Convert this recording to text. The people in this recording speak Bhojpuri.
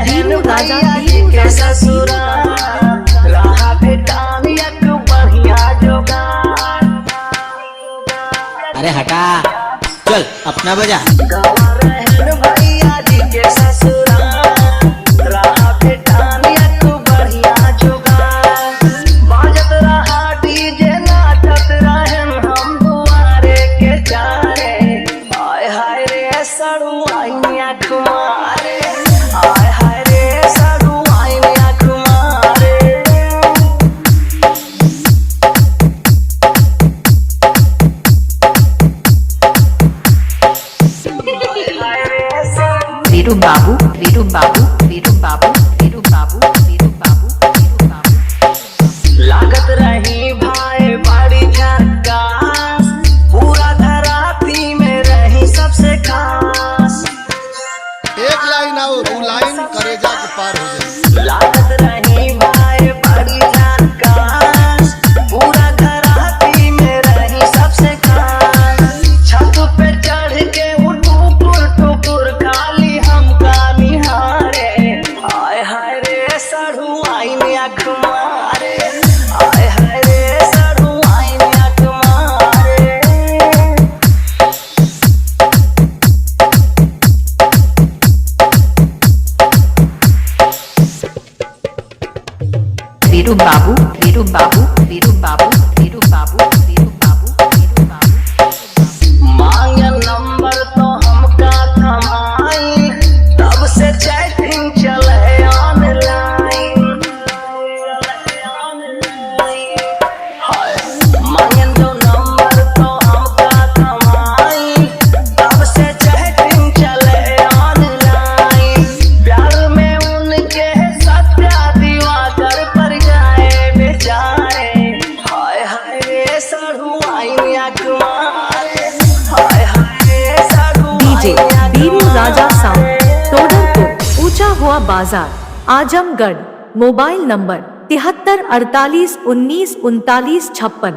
बीरू राजा के ससुरा रहा भेटानी एक बढ़िया जोगार। अरे हटा, चल अपना बजा। गवारहन भैया जी के ससुरा रहा भेटानी एक बढ़िया जोगार। बाजत रहा डीजे नाचत रहन हम दुआरे के चारे। हाय हाय रे सड़ू आइया कुमारे, हाय हाय रे सड़ू आइया कुमारे। वीरू बाबू वीरू बाबू वीरू बाबू वीरू बाबू वीरू बाबू वीरू बाबू। लागत रही भाई बड़ी झक्कास, पूरा धराती में रही सबसे खास। एक लाइन आओ, दो लाइन करे जाके पार हो जाए। लागत रही भाई बड़ी झक्कास, पूरा धराती में रही सबसे खास। छत पे चढ़ के टुकुर टुकुर खाली हमका निहारे। हाय हाय रे सड़ू आईने आँख मारे, हाय हाय रे सड़ू आईने आँख मारे। वीरू बाबू वीरू बाबू वीरू बाबू वीरू बाबू वीरू बाबू वीरू बाबू। मांगे नंबर तो हमका थमाई, तब से चैटिंग चले ऑनलाइन। हाय मांगे तो नंबर तो हमका थमाई, तब से चैटिंग चले ऑनलाइन। प्यार में उनके सत्या दिवाकर पर जाए बेचारे। हाय हाय रे सड़ू आईया कुमारे, हाय हाय रे सड़ू डीजे आईया बीरू राजा साउंड, कुमारे। टोडरपुर, ऊंचा हुआ बाजार, आजमगढ़। Mobile number 73 48 19 39 56।